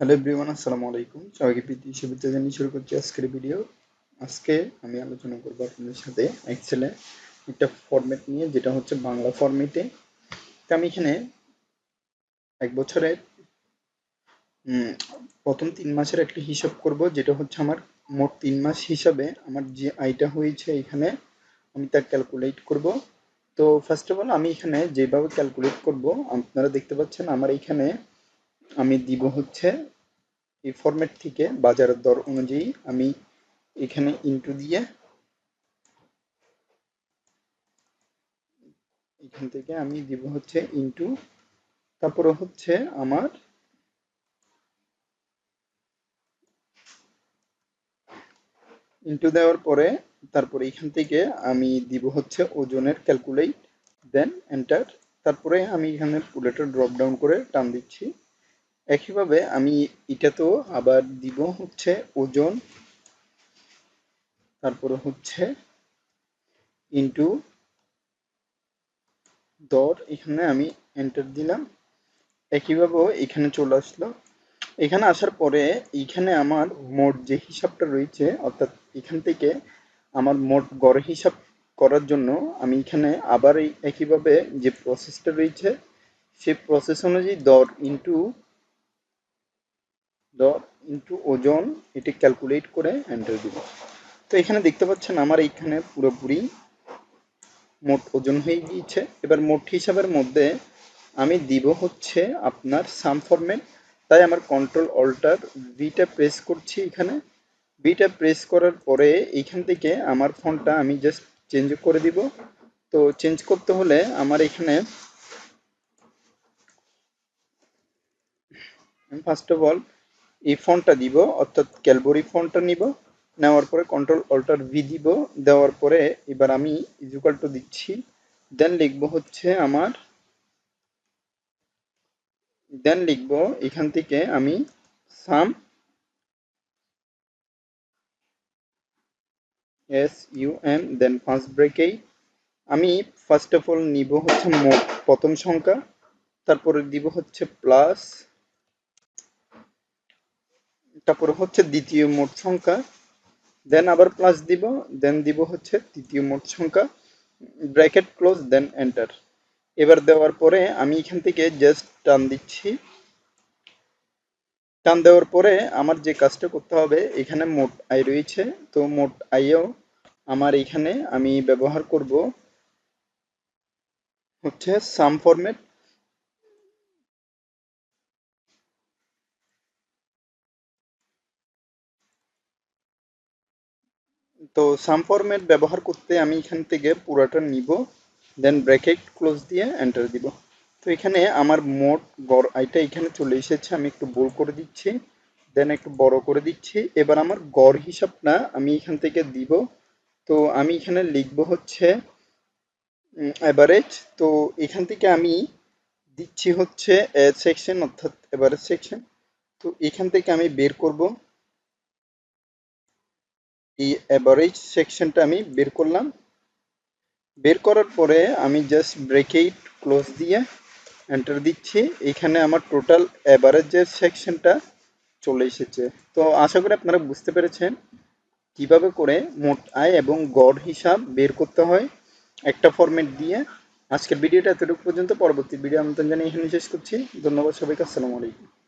Hello everyone, আসসালামু আলাইকুম। সবাইকে প্রীতি শুভেচ্ছা জানিয়ে শুরু করছি আজকের ভিডিও। আজকে আমি আলোচনা করবো আপনাদের সাথে এক্সেলে একটা ফরম্যাট নিয়ে, যেটা হচ্ছে বাংলা ফরম্যাটে। তো আমি এখানে এক বছরের উম, প্রথম 3 মাসের একটা হিসাব করব, যেটা হচ্ছে আমার মোট 3 মাস হিসাবে আমার যে আয়টা হয়েছে এখানে আমি তা ক্যালকুলেট করব। তো ফার্স্ট অফ অল আমি এখানে যেভাবে ক্যালকুলেট করব, আপনারা দেখতে পাচ্ছেন আমার এখানে আমি দিব হচ্ছে এই ফরম্যাট থেকে বাজারের দর অনুযায়ী আমি এখানে ইনটু দিয়ে এখান থেকে আমি দিব হচ্ছে ইনটু, তারপরে হচ্ছে আমার ইনটু দেওয়ার পরে তারপরে এখান থেকে আমি দিব হচ্ছে ওজনের ক্যালকুলেট, দেন এন্টার। তারপরে আমি এখানে পুরোটা ড্রপ ডাউন করে টান দিচ্ছি। একইভাবে আমি এটাতেও আবার দিব হচ্ছে ওজন, তারপরে হচ্ছে ইনটু দর, এখানে আমি এন্টার দিলাম। একইভাবে এখানে চলে আসলো। এখানে আসার পরে এইখানে আমার মোট যে হিসাবটা রয়েছে, অর্থাৎ এখান থেকে আমার মোট গড় হিসাব করার জন্য আমি এখানে আবার এই একইভাবে যে প্রসেসটা রয়েছে সেই প্রসেস অনুযায়ী দর ইনটু ওজন এটি ক্যালকুলেট করে এন্টার দিব। তো এখানে দেখতে পাচ্ছেন আমার এইখানে পুরোপুরি মোট ওজন হয়ে গিয়েছে। এবার মোট হিসাবের মধ্যে আমি দিব হচ্ছে আপনার সাম ফরম্যাট। তাই আমার কন্ট্রোল অল্টার ভিটা প্রেস করছি। এখানে ভিটা প্রেস করার পরে এইখান থেকে আমার ফন্টটা আমি জাস্ট চেঞ্জ করে দিব। তো চেঞ্জ করতে হলে আমার এখানে আমি ফার্স্ট অফ অল এই ফন্টটা দিব, অর্থাৎ ক্যালবরি ফন্টটা নিব। নেওয়ার পরে কন্ট্রোল অল্টার ভি দিব। দেওয়ার পরে এবার আমি ইকুয়াল টু দিচ্ছি। দেন লিখবো হচ্ছে আমার দেন লিখবো এখান থেকে আমি সাম SUM, দেন ফার্স্ট ব্রেকেই আমি ফার্স্ট অফ অল নিব হচ্ছে মোট প্রথম সংখ্যা, তারপরে দিব হচ্ছে প্লাস, তারপরে হচ্ছে দ্বিতীয় মোট সংখ্যা, দেন আবার প্লাস দিব, দেন দিব হচ্ছে তৃতীয় মোট সংখ্যা, ব্র্যাকেট ক্লোজ, দেন এন্টার। এবার দেওয়ার পরে আমি এখান থেকে জাস্ট টান দিচ্ছি। টান দেওয়ার পরে আমার যে কাজটা করতে হবে, এখানে মোট আয় রয়েছে। তো মোট আয়ও আমার এখানে আমি ব্যবহার করব হচ্ছে সাম ফরম্যাট। তো সাম ফরম্যাট ব্যবহার করতে আমি এখান থেকে পুরাটা নিব, দেন ব্র্যাকেট ক্লোজ দিয়ে এন্টার দিব। তো এখানে আমার মোট গড় আয়টা এখানে চলে এসেছে। আমি একটু বোল্ড করে দিচ্ছি, দেন একটু বড় করে দিচ্ছি। এবার আমার গড় হিসাবটা আমি এখান থেকে দিব। তো আমি এখানে লিখব হচ্ছে অ্যাভারেজ। তো এখান থেকে আমি দিচ্ছি হচ্ছে সেকশন, অর্থাৎ এভারেজ সেকশন। তো এখান থেকে আমি বের করব এই অ্যাভারেজ সেকশনটা, আমি বের করলাম। বের করার পরে আমি জাস্ট ব্রেকেট ক্লোজ দিয়ে এন্টার দিচ্ছি। এখানে আমার টোটাল অ্যাভারেজের সেকশনটা চলে এসেছে। তো আশা করি আপনারা বুঝতে পেরেছেন কিভাবে করে মোট আয় এবং গড় হিসাব বের করতে হয় একটা ফরম্যাট দিয়ে। আজকের ভিডিওটা এতটুকু পর্যন্ত। পরবর্তী ভিডিও আমন্ত্রণ জানিয়ে এখানে শেষ করছি। ধন্যবাদ সবাইকে। আসসালামু আলাইকুম।